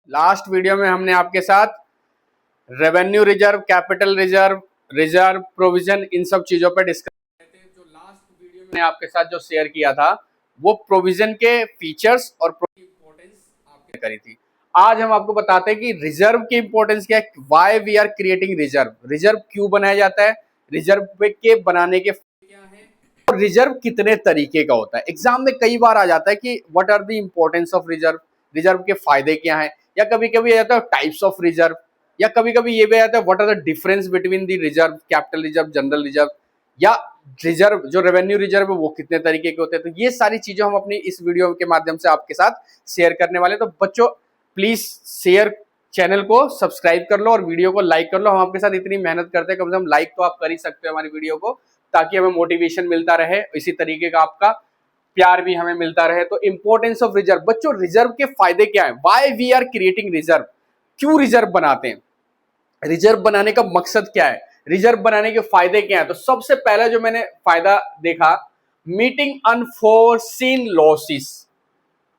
Last video में हमने आपके साथ revenue reserve, capital reserve, reserve provision, इन सब चीजों पर डिस्कस किए थे। जो लास्ट वीडियो में आपके साथ जो शेयर किया था वो प्रोविजन के फीचर्स और इंपॉर्टेंस आपने करी थी। आज हम आपको बताते हैं कि रिजर्व की इंपॉर्टेंस क्या है, why we are creating reserve, reserve क्यों बनाया जाता है, रिजर्व के बनाने के क्या है और रिजर्व कितने तरीके का होता है। एग्जाम में कई बार आ जाता है कि what are the importance of reserve, reserve के फायदे क्या हैं, या कभी कभी आ जाता है टाइप्स ऑफ रिजर्व, या कभी कभी ये भी आता है what are the difference between the reserve, capital reserve, general reserve, या रिजर्व जो रेवेन्यू रिजर्व है वो कितने तरीके के होते हैं। तो ये सारी चीजें हम अपनी इस वीडियो के माध्यम से आपके साथ शेयर करने वाले। तो बच्चों प्लीज शेयर, चैनल को सब्सक्राइब कर लो और वीडियो को लाइक कर लो। हम आपके साथ इतनी मेहनत करते हैं, कम से कम लाइक तो आप कर ही सकते हो हमारी वीडियो को, ताकि हमें मोटिवेशन मिलता रहे, इसी तरीके का आपका प्यार भी हमें मिलता रहे। तो इंपॉर्टेंस ऑफ रिजर्व, बच्चों रिजर्व के फायदे क्या है, why we are creating reserve, क्यों रिजर्व बनाते हैं, रिजर्व बनाने का मकसद क्या है, रिजर्व बनाने के फायदे क्या है। तो सबसे पहला जो मैंने फायदा देखा, meeting unforeseen losses,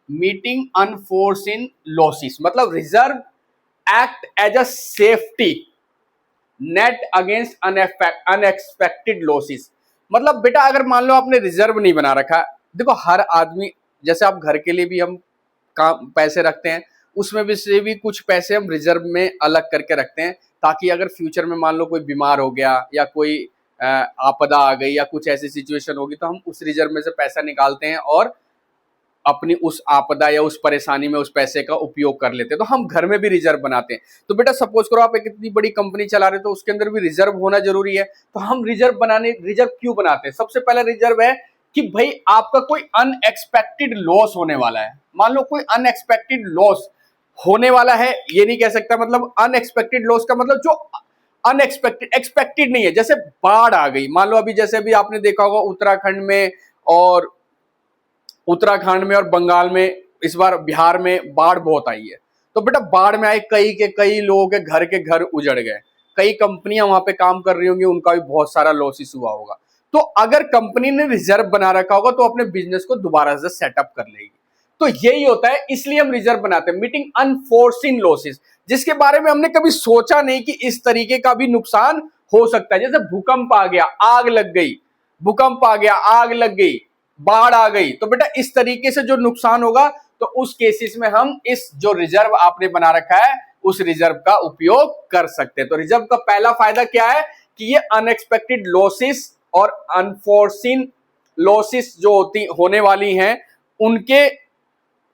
meeting unforeseen losses मतलब reserve act as a safety net against unexpected losses. मतलब बेटा अगर मान लो आपने रिजर्व नहीं बना रखा, देखो हर आदमी, जैसे आप घर के लिए भी हम काम पैसे रखते हैं, उसमें भी से भी कुछ पैसे हम रिजर्व में अलग करके रखते हैं, ताकि अगर फ्यूचर में मान लो कोई बीमार हो गया या कोई आपदा आ गई या कुछ ऐसी सिचुएशन होगी, तो हम उस रिजर्व में से पैसा निकालते हैं और अपनी उस आपदा या उस परेशानी में उस पैसे का उपयोग कर लेते हैं। तो हम घर में भी रिजर्व बनाते हैं। तो बेटा सपोज करो आप एक इतनी बड़ी कंपनी चला रहे हो, तो उसके अंदर भी रिजर्व होना जरूरी है। तो हम रिजर्व क्यों बनाते हैं, सबसे पहला रिजर्व है कि भाई आपका कोई अनएक्सपेक्टेड लॉस होने वाला है। मान लो कोई अनएक्सपेक्टेड लॉस होने वाला है, ये नहीं कह सकता, मतलब अनएक्सपेक्टेड लॉस का मतलब जो अनएक्सपेक्टेड, एक्सपेक्टेड नहीं है। जैसे बाढ़ आ गई, मान लो अभी जैसे भी आपने देखा होगा उत्तराखंड में और बंगाल में, इस बार बिहार में बाढ़ बहुत आई है। तो बेटा बाढ़ में आए, कई लोगों के घर उजड़ गए, कई कंपनियां वहां पे काम कर रही होंगी, उनका भी बहुत सारा लॉसेस हुआ होगा। तो अगर कंपनी ने रिजर्व बना रखा होगा तो अपने बिजनेस को दोबारा से सेटअप कर लेगी। तो यही होता है, इसलिए हम रिजर्व बनाते हैं, मीटिंग अनफोर्सिन लॉसेस, जिसके बारे में हमने कभी सोचा नहीं कि इस तरीके का भी नुकसान हो सकता है। जैसे भूकंप आ गया, आग लग गई, भूकंप आ गया, आग लग गई, बाढ़ आ गई, तो बेटा इस तरीके से जो नुकसान होगा, तो उस केसेस में हम इस जो रिजर्व आपने बना रखा है उस रिजर्व का उपयोग कर सकते हैं। तो रिजर्व का पहला फायदा क्या है कि ये अनएक्सपेक्टेड लॉसेस और अनफोर्सिन लॉसेस जो होने वाली हैं, उनके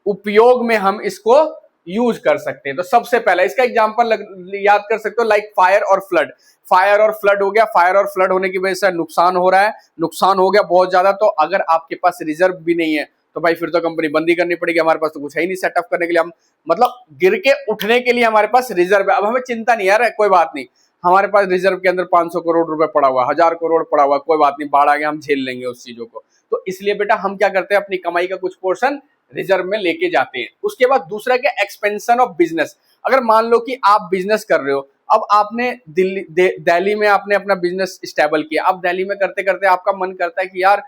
उपयोग में हम इसको यूज कर सकते हैं। तो सबसे पहला इसका एग्जांपल याद कर सकते हो, लाइक फायर और फ्लड। फायर और फ्लड हो गया, फायर और फ्लड होने की वजह से नुकसान हो रहा है, नुकसान हो गया बहुत ज्यादा। तो अगर आपके पास रिजर्व भी नहीं है तो भाई फिर तो कंपनी बंद ही करनी पड़ेगी, हमारे पास तो कुछ है ही नहीं सेटअप करने के लिए। हम मतलब गिर के उठने के लिए हमारे पास रिजर्व है, अब हमें चिंता नहीं यार, कोई बात नहीं, हमारे पास रिजर्व के अंदर 500 करोड़ रुपए पड़ा हुआ, 1000 करोड़ पड़ा हुआ, कोई बात नहीं, बाढ़ आ गया हम झेल लेंगे उस चीजों को। तो इसलिए बेटा हम क्या करते हैं, अपनी कमाई का कुछ पोर्शन रिजर्व में लेके जाते हैं। उसके बाद दूसरा क्या, एक्सपेंशन ऑफ बिजनेस। अगर मान लो कि आप बिजनेस कर रहे हो, अब आपने दिल्ली में आपने अपना बिजनेस स्टेबल किया, अब दिल्ली में करते करते आपका मन करता है कि यार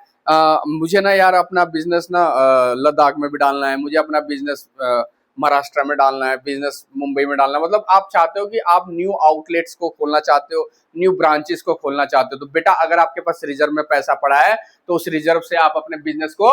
मुझे ना यार अपना बिजनेस ना लद्दाख में भी डालना है, मुझे अपना बिजनेस महाराष्ट्र में डालना है, बिजनेस मुंबई में डालना है। मतलब आप चाहते हो कि आप न्यू आउटलेट्स को खोलना चाहते हो, न्यू ब्रांचेस को खोलना चाहते हो। तो बेटा अगर आपके पास रिजर्व में पैसा पड़ा है तो उस रिजर्व से आप अपने बिजनेस को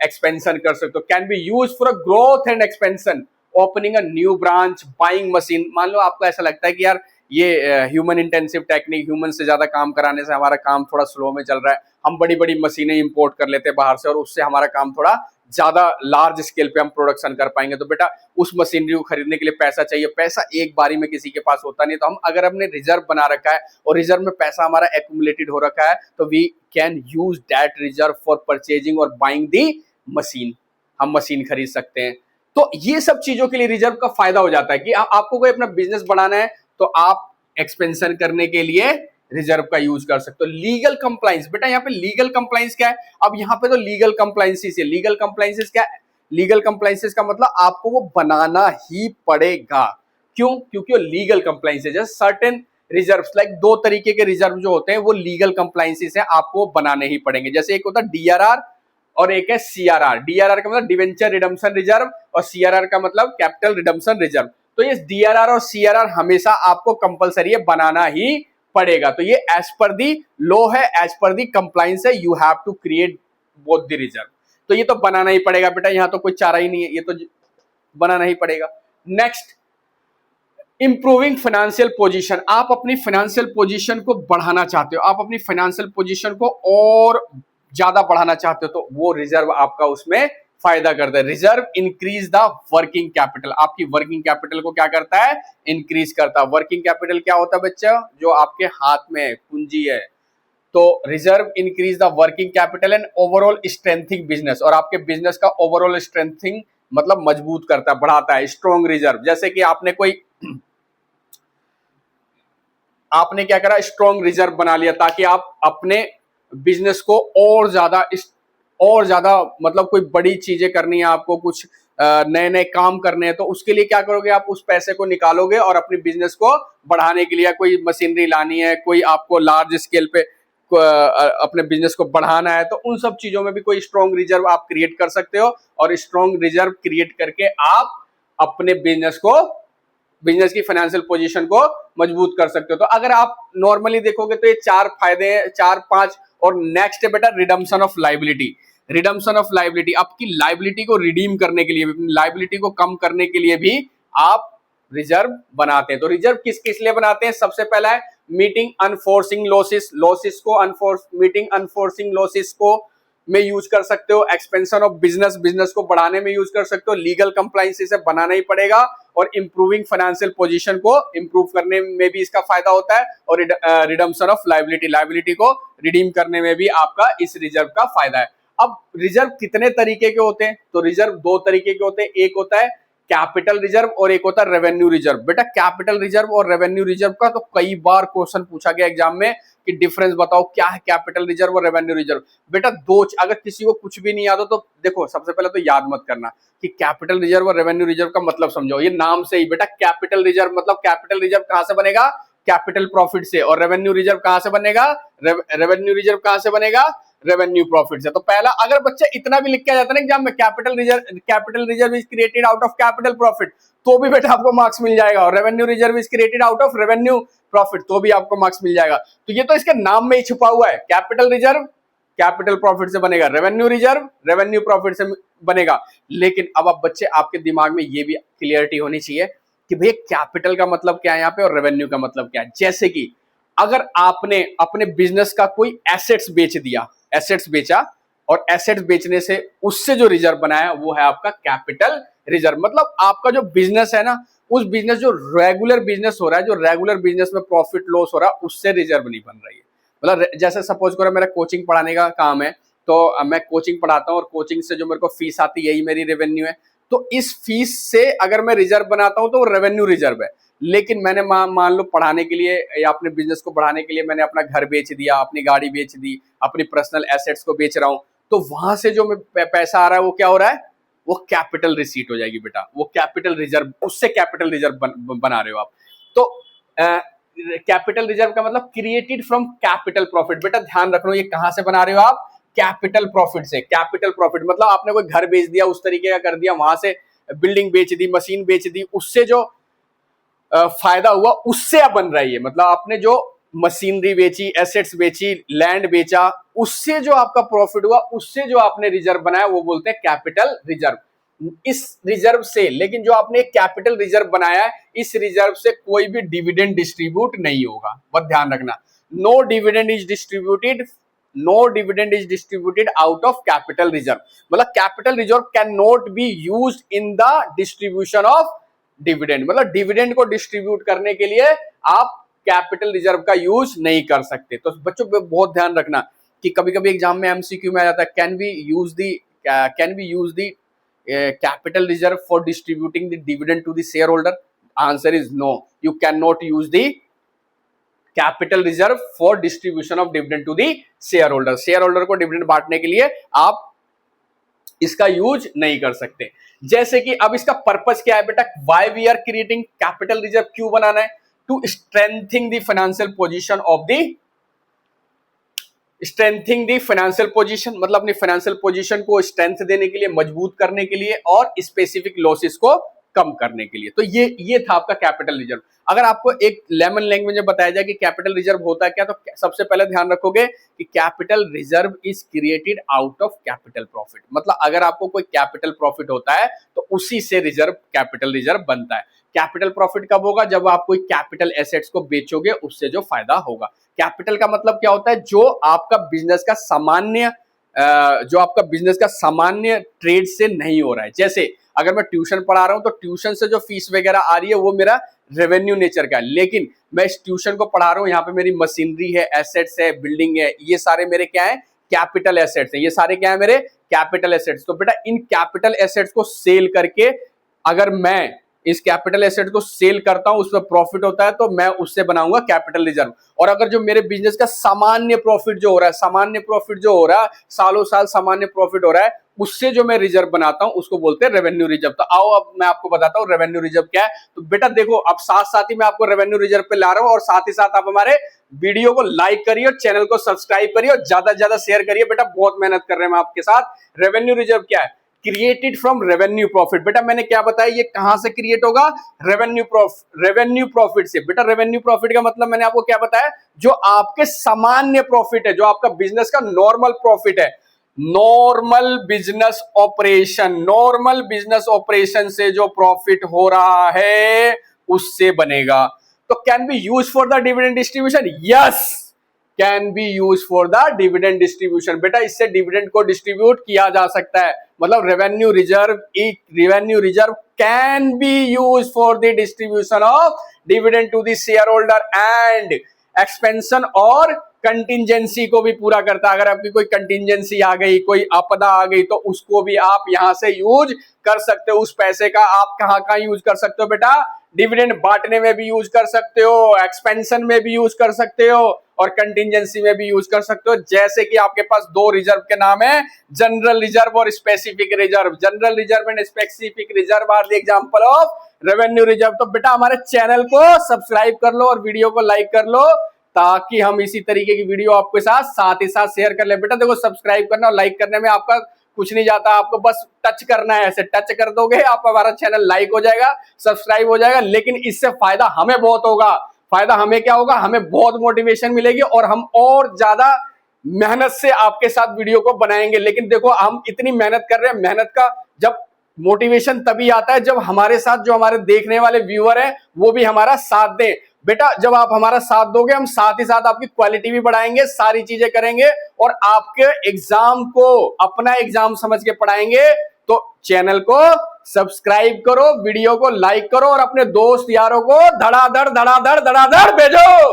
एक्सपेंशन कर सकते हो। Can be use for a growth and expansion, opening a new branch, buying machine. मान लो आपको ऐसा लगता है कि यार ये ह्यूमन इंटेंसिव टेक्निक, ह्यूमन से ज्यादा काम कराने से हमारा काम थोड़ा स्लो में चल रहा है, हम बड़ी बड़ी मशीनें इंपोर्ट कर लेते हैं बाहर से और उससे हमारा काम थोड़ा ज्यादा लार्ज स्केल पे हम प्रोडक्शन कर पाएंगे। तो बेटा उस मशीनरी को खरीदने के लिए पैसा चाहिए, पैसा एक बारी में किसी के पास होता नहीं। तो हम अगर हमने रिजर्व बना रखा है और रिजर्व में पैसा हमारा एक्यूमुलेटेड हो रखा है, तो we can use that reserve for purchasing और बाइंग दी मशीन, हम मशीन खरीद सकते हैं। तो ये सब चीजों के लिए रिजर्व का फायदा हो जाता है कि आपको कोई अपना बिजनेस बढ़ाना है तो आप एक्सपेंशन करने के लिए रिजर्व का यूज कर सकते हो। लीगल कंप्लाइंस, बेटा यहाँ पे लीगल कंप्लाइंस क्या है, अब यहाँ पे तो लीगल कंप्लाइंसेस है। लीगल कंप्लाइंसेस क्या है, लीगल कंप्लाइंसेस का मतलब आपको वो बनाना ही पड़ेगा। क्यों, क्योंकि वो लीगल कंप्लाइंस है। जैसे सर्टेन रिजर्व्स, लाइक दो तरीके के रिजर्व जो होते हैं वो लीगल कंप्लाइंसेस है, आपको बनाने ही पड़ेंगे। जैसे एक होता है डीआरआर और एक है सीआरआर। डीआरआर का मतलब डिवेंचर रिडम्पशन रिजर्व और सीआरआर का मतलब कैपिटल रिडम्पशन रिजर्व। तो ये DRR और CRR हमेशा आपको कंपलसरी है, बनाना ही पड़ेगा। तो ये एज पर दी लॉ है, एज पर दी कंप्लाइंस है, you have to create both the reserve. तो ये तो बनाना ही पड़ेगा बेटा, यहां तो कोई चारा ही नहीं है, ये तो बनाना ही पड़ेगा। Next, improving financial position. आप अपनी फाइनेंशियल पोजीशन को बढ़ाना चाहते हो, आप अपनी फाइनेंशियल पोजीशन को और ज्यादा बढ़ाना चाहते हो, तो वो रिजर्व आपका उसमें फायदा करता है। Reserve increase the working capital, आपकी वर्किंग कैपिटल को क्या करता है, इंक्रीज करता है। वर्किंग कैपिटल क्या होता है बच्चा, जो आपके हाथ में पूंजी है। तो reserve increase the working capital and overall strengthening business, और आपके बिजनेस का ओवरऑल स्ट्रेंथिंग मतलब मजबूत करता है, बढ़ाता है। स्ट्रॉन्ग रिजर्व, जैसे कि आपने क्या करा, स्ट्रॉन्ग रिजर्व बना लिया ताकि आप अपने बिजनेस को और ज्यादा मतलब कोई बड़ी चीजें करनी है, आपको कुछ नए नए काम करने हैं, तो उसके लिए क्या करोगे, आप उस पैसे को निकालोगे और अपने बिजनेस को बढ़ाने के लिए कोई मशीनरी लानी है, कोई आपको लार्ज स्केल पे अपने बिजनेस को बढ़ाना है, तो उन सब चीजों में भी कोई स्ट्रॉन्ग रिजर्व आप क्रिएट कर सकते हो। और स्ट्रॉन्ग रिजर्व क्रिएट करके आप अपने बिजनेस की फाइनेंशियल पोजीशन को मजबूत कर सकते हो। तो अगर आप नॉर्मली देखोगे तो ये 4 फायदे हैं, 4-5। और नेक्स्ट है बेटा redemption of liability. Redemption of liability, आपकी लायबिलिटी को रिडीम करने के लिए भी, लायबिलिटी को कम करने के लिए भी आप रिजर्व बनाते हैं। तो रिजर्व किस किस लिए बनाते हैं, सबसे पहला है meeting enforcing losses, meeting enforcing losses को में यूज कर सकते हो। एक्सपेंशन ऑफ बिजनेस को बढ़ाने में यूज कर सकते हो। लीगल कंप्लाइंस इसे बनाना ही पड़ेगा। और इंप्रूविंग फाइनेंशियल पोजीशन को इंप्रूव करने में भी इसका फायदा होता है। और रिडम्पशन ऑफ लायबिलिटी को रिडीम करने में भी आपका इस रिजर्व का फायदा है। अब रिजर्व कितने तरीके के होते हैं, तो रिजर्व 2 तरीके के होते हैं। एक होता है कैपिटल रिजर्व और एक होता है रेवेन्यू रिजर्व। बेटा कैपिटल रिजर्व और रेवेन्यू रिजर्व का तो कई बार क्वेश्चन पूछा गया एग्जाम में कि डिफरेंस बताओ क्या है कैपिटल रिजर्व और रेवेन्यू रिजर्व। बेटा अगर किसी को कुछ भी नहीं याद हो तो देखो, सबसे पहले तो याद मत करना कि कैपिटल रिजर्व और रेवेन्यू रिजर्व का मतलब समझो। ये नाम से ही बेटा, कैपिटल रिजर्व मतलब कैपिटल रिजर्व कहां से बनेगा, कैपिटल प्रॉफिट से। और रेवेन्यू रिजर्व कहां से बनेगा, रेवेन्यू रिजर्व कहां से बनेगा, रेवेन्यू प्रॉफिट से। तो पहला, अगर बच्चा इतना भी लिख के आ जाता है ना एग्जाम में, capital reserve is created out of capital profit, तो भी बेटा आपको मार्क्स मिल जाएगा। और revenue reserve is created out of revenue profit, तो भी आपको मार्क्स मिल जाएगा। तो ये तो इसके नाम में ही छुपा हुआ है। कैपिटल रिजर्व कैपिटल प्रॉफिट से बनेगा, रेवेन्यू रिजर्व रेवेन्यू प्रॉफिट से बनेगा। लेकिन अब आप बच्चे, आपके दिमाग में ये भी क्लियरिटी होनी चाहिए कि भैया कैपिटल का मतलब क्या है यहाँ पे और रेवेन्यू का मतलब क्या है। जैसे कि अगर आपने अपने बिजनेस का कोई एसेट्स बेचा और एसेट्स बेचने से उससे जो रिजर्व बनाया वो है आपका कैपिटल रिजर्व। मतलब आपका जो बिजनेस है ना, उस बिजनेस जो रेगुलर बिजनेस हो रहा है, जो रेगुलर बिजनेस में प्रॉफिट लॉस हो रहा है, उससे रिजर्व नहीं बन रही है। मतलब जैसे सपोज करो मेरा कोचिंग पढ़ाने का काम है, तो मैं कोचिंग पढ़ाता हूँ और कोचिंग से जो मेरे को फीस आती है यही मेरी रेवेन्यू है। तो इस फीस से अगर मैं रिजर्व बनाता हूँ तो वो रेवेन्यू रिजर्व है। लेकिन मैंने मान लो पढ़ाने के लिए या अपने बिजनेस को बढ़ाने के लिए मैंने अपना घर बेच दिया, अपनी गाड़ी बेच दी, अपनी पर्सनल एसेट्स को बेच रहा हूं, तो वहां से जो पैसा आ रहा है वो क्या हो रहा है, वो कैपिटल रिसीट हो जाएगी बेटा, वो कैपिटल रिजर्व, उससे कैपिटल रिजर्व बना रहे हो आप। तो कैपिटल रिजर्व का मतलब क्रिएटेड फ्रॉम कैपिटल प्रॉफिट। बेटा ध्यान रखना, ये कहां से बना रहे हो आप, कैपिटल प्रॉफिट से। कैपिटल प्रॉफिट मतलब आपने कोई घर बेच दिया, उस तरीके का कर दिया, वहां से बिल्डिंग बेच दी, मशीन बेच दी, उससे जो फायदा हुआ उससे अब बन रही है। मतलब आपने जो मशीनरी बेची, एसेट्स बेची, लैंड बेचा, उससे जो आपका प्रॉफिट हुआ, उससे जो आपने रिजर्व बनाया वो बोलते हैं कैपिटल रिजर्व। इस रिजर्व से, लेकिन जो आपने कैपिटल रिजर्व बनाया है, इस रिजर्व से कोई भी डिविडेंड डिस्ट्रीब्यूट नहीं होगा। बस ध्यान रखना, no dividend is distributed out of capital reserve. मतलब capital reserve can not be used in the distribution of dividend. मतलब डिविडेंड को डिस्ट्रीब्यूट करने के लिए आप कैपिटल रिजर्व का यूज नहीं कर सकते। तो बच्चों बहुत ध्यान रखना कि कभी कभी एग्जाम में एमसीक्यू में आ जाता है, can we use the capital reserve for distributing the dividend to the share holder. Answer is no, you can not use the capital reserve for distribution of dividend to the share holder. Share holder को dividend बांटने के लिए आप इसका use नहीं कर सकते। जैसे कि अब इसका पर्पस क्या है बेटा, why we are creating capital reserve, क्यों बनाना है, to strengthening the financial position मतलब अपनी फाइनेंशियल पोजीशन को स्ट्रेंथ देने के लिए, मजबूत करने के लिए, और स्पेसिफिक लॉसेस को कम करने के लिए। तो ये था आपका कैपिटल रिजर्व। अगर आपको एक लेमन लैंग्वेज में बताया जाए कि कैपिटल रिजर्व होता है क्या, तो सबसे पहले ध्यान रखोगे कि capital reserve is created out of capital profit. मतलब अगर आपको कोई कैपिटल प्रॉफिट होता है तो उसी से रिजर्व, कैपिटल रिजर्व बनता है। कैपिटल प्रॉफिट कब होगा? जब आप कोई कैपिटल एसेट्स को बेचोगे, उससे जो फायदा होगा। कैपिटल का मतलब क्या होता है? जो आपका बिजनेस का सामान्य ट्रेड से नहीं हो रहा है। जैसे अगर मैं ट्यूशन पढ़ा रहा हूं तो ट्यूशन से जो फीस वगैरह आ रही है वो मेरा रेवेन्यू नेचर का है, लेकिन मैं इस ट्यूशन को पढ़ा रहा हूं, यहाँ पे मेरी मशीनरी है, एसेट्स है, बिल्डिंग है, ये सारे मेरे क्या है? कैपिटल एसेट्स है। ये सारे क्या है? मेरे कैपिटल एसेट्स। तो बेटा इन कैपिटल एसेट्स को सेल करके, अगर मैं इस कैपिटल एसेट को सेल करता हूं, उसमें प्रॉफिट होता है, तो मैं उससे बनाऊंगा कैपिटल रिजर्व। और अगर जो मेरे बिजनेस का सामान्य प्रॉफिट जो हो रहा है, सालों साल सामान्य प्रॉफिट हो रहा है, उससे जो मैं रिजर्व बनाता हूं उसको बोलते हैं रेवेन्यू रिजर्व। तो आओ अब मैं आपको बताता हूं रेवेन्यू रिजर्व क्या है। तो बेटा देखो, अब साथ साथ ही मैं आपको रेवेन्यू रिजर्व पे ला रहा हूं, और साथ ही साथ आप हमारे वीडियो को लाइक करिए और चैनल को सब्सक्राइब करिए और ज्यादा से ज्यादा शेयर करिए। बेटा बहुत मेहनत कर रहे हैं हम आपके साथ। रेवेन्यू रिजर्व क्या है? Created from revenue profit. बेटा मैंने क्या बताया, ये कहां से क्रिएट होगा? रेवेन्यू प्रॉफिट से। बेटा रेवेन्यू प्रॉफिट का मतलब मैंने आपको क्या बताया? जो आपके सामान्य प्रॉफिट है, जो आपका बिजनेस का नॉर्मल प्रॉफिट है, नॉर्मल बिजनेस ऑपरेशन से जो प्रॉफिट हो रहा है उससे बनेगा। तो can be use for the dividend distribution? Yes, can be use for the dividend distribution. बेटा इससे डिविडेंड को डिस्ट्रीब्यूट किया जा सकता है। मतलब revenue reserve can be use for the distribution of dividend to the share holder and expansion और contingency को भी पूरा करता है। अगर आपकी कोई कंटिंजेंसी आ गई, कोई आपदा आ गई, तो उसको भी आप यहां से यूज कर सकते हो। उस पैसे का आप कहां यूज कर सकते हो? बेटा डिविडेंड बांटने में भी यूज कर सकते हो, एक्सपेंशन में भी यूज कर सकते हो, और कंटिंजेंसी में भी यूज कर सकते हो। जैसे कि आपके पास दो रिजर्व के नाम है, जनरल रिजर्व और specific reserve. General reserve and specific reserve are the example of revenue reserve. तो बेटा हमारे चैनल को सब्सक्राइब कर लो और वीडियो को लाइक कर लो, ताकि हम इसी तरीके की वीडियो आपके साथ ही साथ शेयर कर ले। बेटा देखो, सब्सक्राइब करना और लाइक करने में आपका कुछ नहीं जाता, आपको बस टच करना है। ऐसे टच कर दोगे आप, हमारा चैनल लाइक हो जाएगा, सब्सक्राइब हो जाएगा। लेकिन इससे फायदा हमें बहुत होगा। फायदा हमें क्या होगा? हमें बहुत मोटिवेशन मिलेगी और हम और ज्यादा मेहनत से आपके साथ वीडियो को बनाएंगे। लेकिन देखो, हम इतनी मेहनत कर रहे हैं, मेहनत का जब मोटिवेशन तभी आता है जब हमारे साथ जो हमारे देखने वाले व्यूअर हैं वो भी हमारा साथ दें। बेटा जब आप हमारा साथ दोगे, हम साथ ही साथ आपकी क्वालिटी भी बढ़ाएंगे, सारी चीजें करेंगे और आपके एग्जाम को अपना एग्जाम समझ के पढ़ाएंगे। तो चैनल को सब्सक्राइब करो, वीडियो को लाइक करो और अपने दोस्त यारों को धड़ाधड़ भेजो।